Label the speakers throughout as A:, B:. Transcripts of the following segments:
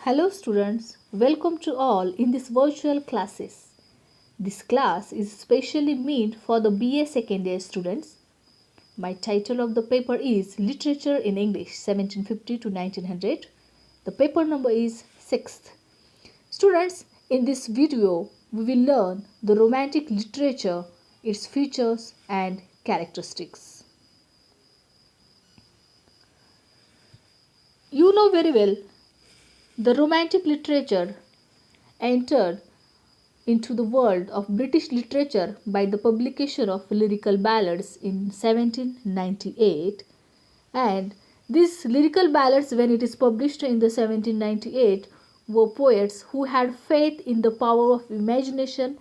A: Hello students, welcome to all in this virtual classes. This class is specially meant for the BA second year students. My title of the paper is Literature in English 1750 to 1900. The paper number is 6th. Students, in this video we will learn the romantic literature, its features and characteristics. You know very well the romantic literature entered into the world of British literature by the publication of lyrical ballads in 1798, and these lyrical ballads, when it is published in the 1798, were poets who had faith in the power of imagination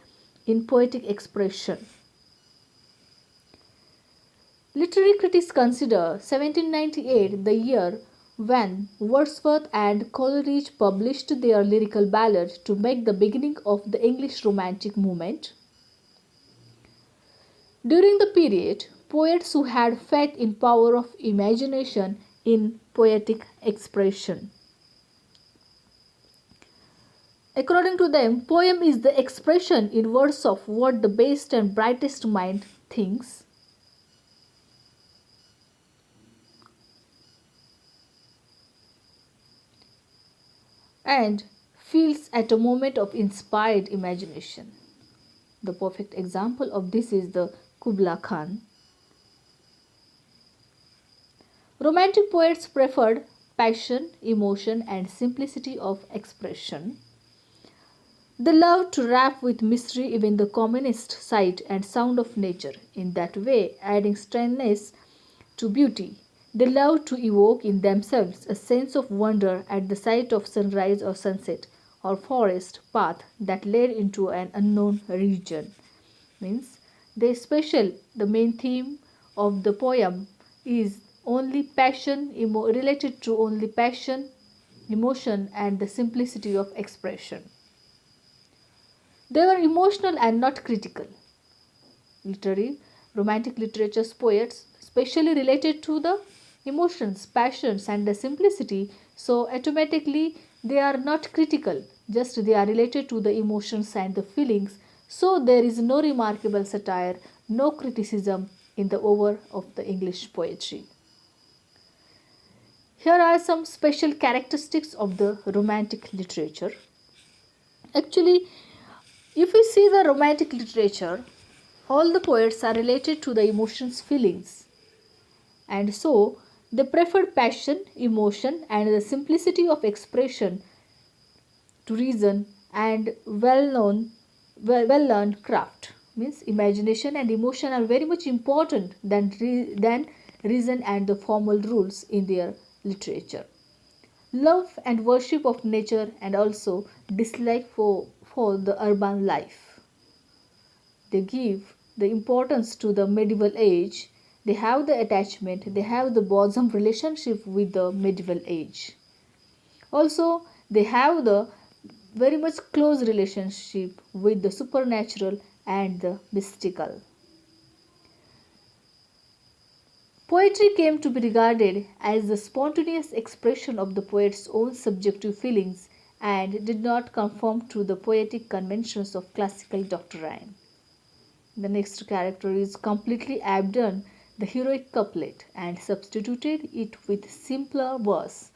A: in poetic expression. Literary critics consider 1798 the year when Wordsworth and Coleridge published their lyrical ballad to make the beginning of the English Romantic movement. During the period, poets who had faith in power of imagination in poetic expression. According to them, poem is the expression in words of what the best and brightest mind thinks. And feels at a moment of inspired imagination. The perfect example of this is the Kubla Khan. Romantic poets preferred passion, emotion, and simplicity of expression. They loved to wrap with mystery even the commonest sight and sound of nature, in that way adding strangeness to beauty. They loved to evoke in themselves a sense of wonder at the sight of sunrise or sunset or forest path that led into an unknown region. Means the main theme of the poem is only passion, related to only passion, emotion and the simplicity of expression. They were emotional and not critical. Romantic literature's poets specially related to the emotions, passions and the simplicity, so automatically they are not critical, just they are related to the emotions and the feelings, so there is no remarkable satire, no criticism in the over of the English poetry. Here are some special characteristics of the romantic literature. Actually, if we see the romantic literature, all the poets are related to the emotions, feelings, and so they preferred passion, emotion, and the simplicity of expression to reason and well-learned craft. Means imagination and emotion are very much important than reason and the formal rules in their literature. Love and worship of nature and also dislike for the urban life. They give the importance to the medieval age. They have the attachment, they have the bosom relationship with the medieval age. Also, they have the very much close relationship with the supernatural and the mystical. Poetry came to be regarded as the spontaneous expression of the poet's own subjective feelings and did not conform to the poetic conventions of classical doctrine. The next character is completely abandoned the heroic couplet and substituted it with simpler verse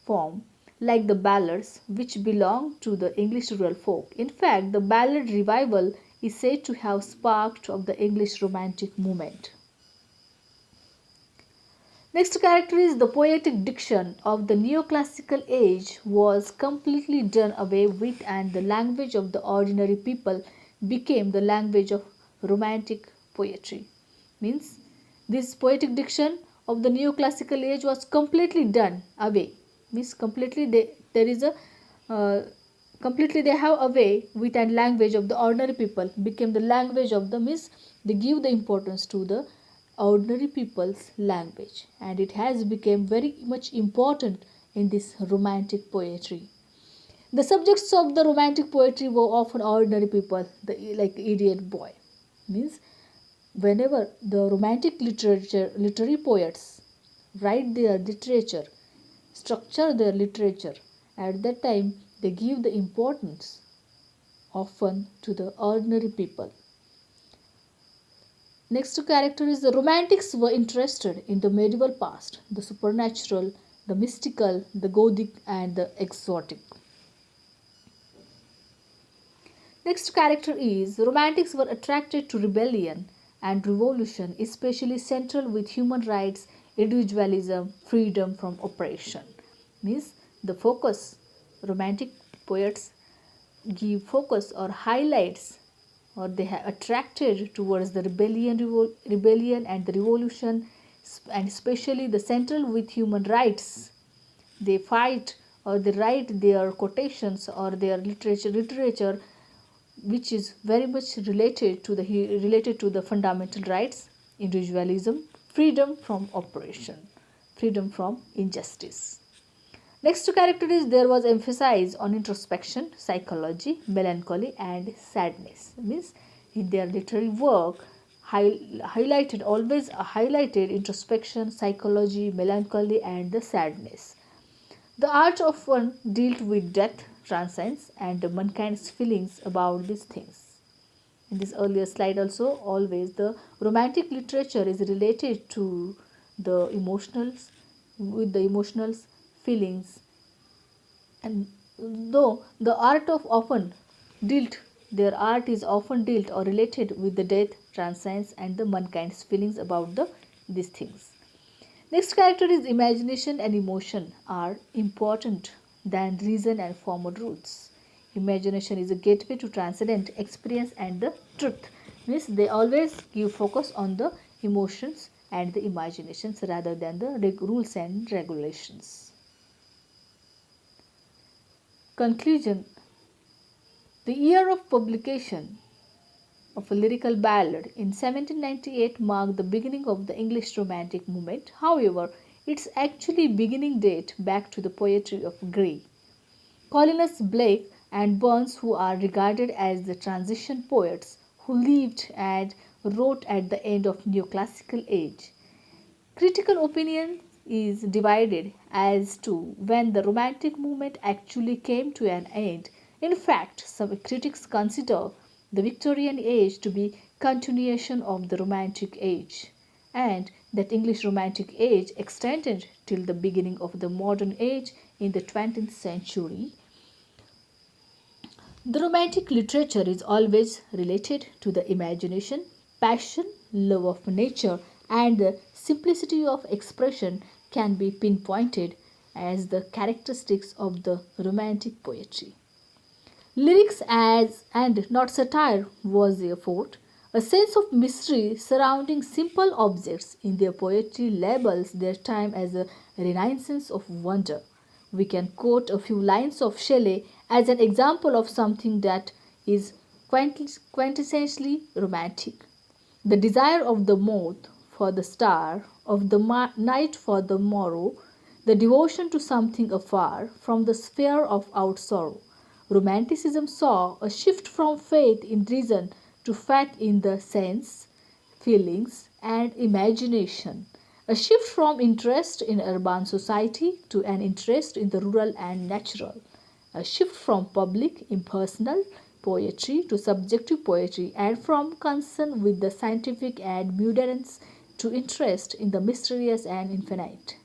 A: form like the ballads which belong to the English rural folk. In fact, the ballad revival is said to have sparked of the English Romantic movement. Next character is the poetic diction of the neoclassical age was completely done away with and the language of the ordinary people became the language of romantic poetry. Means this poetic diction of the neoclassical age was completely done away. Means completely they have away with and language of the ordinary people became the language of the means they give the importance to the ordinary people's language, and it has become very much important in this romantic poetry. The subjects of the romantic poetry were often ordinary people, like idiot boy. Means whenever the romantic literary poets write their literature, structure their literature At that time, they give the importance often to the ordinary people. Next character is the Romantics were interested in the medieval past, the supernatural, the mystical, the Gothic, and the exotic. Next character is Romantics were attracted to rebellion and revolution, especially central with human rights, individualism, freedom from oppression. Means the focus, Romantic poets give focus or highlights, or they have attracted towards the rebellion and the revolution, and especially the central with human rights. They fight or they write their quotations or their literature which is very much related to the fundamental rights, individualism, freedom from oppression, freedom from injustice. Next character is there was emphasis on introspection, psychology, melancholy, and sadness. Means in their literary work, highlighted introspection, psychology, melancholy, and the sadness. The art often dealt with death, transcends, and mankind's feelings about these things. In this earlier slide also, always the Romantic literature is related to the emotionals, with the emotionals, feelings, and though the art of often dealt, their art is often dealt or related with the death, transcends, and the mankind's feelings about these things. Next character is imagination and emotion are important than reason and formal roots. Imagination is a gateway to transcendent experience and the truth. Means they always give focus on the emotions and the imaginations rather than the rules and regulations. Conclusion. The year of publication of a lyrical ballad in 1798 marked the beginning of the English Romantic movement. However, its actually beginning date back to the poetry of Gray, Collinus, Blake, and Burns, who are regarded as the transition poets who lived and wrote at the end of Neoclassical age. Critical opinion is divided as to when the Romantic movement actually came to an end. In fact, some critics consider the Victorian age to be continuation of the Romantic age, and that English Romantic age extended till the beginning of the modern age in the 20th century. The Romantic literature is always related to the imagination, passion, love of nature, and the simplicity of expression can be pinpointed as the characteristics of the Romantic poetry. Lyrics as and not satire was their forte. A sense of mystery surrounding simple objects in their poetry labels their time as a renaissance of wonder. We can quote a few lines of Shelley as an example of something that is quintessentially romantic. The desire of the moth for the star, of the night for the morrow, the devotion to something afar from the sphere of out sorrow. Romanticism saw a shift from faith in reason to faith in the sense, feelings, and imagination. A shift from interest in urban society to an interest in the rural and natural. A shift from public, impersonal poetry to subjective poetry, and from concern with the scientific and mundane to interest in the mysterious and infinite.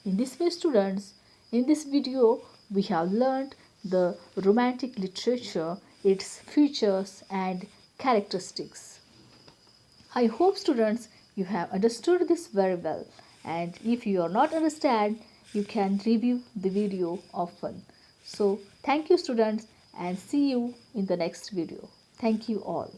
A: In this way, students, in this video, we have learned the Romantic literature, its features and characteristics. I hope, students, you have understood this very well, and if you are not understand, you can review the video often. So thank you, students, and see you in the next video. Thank you all.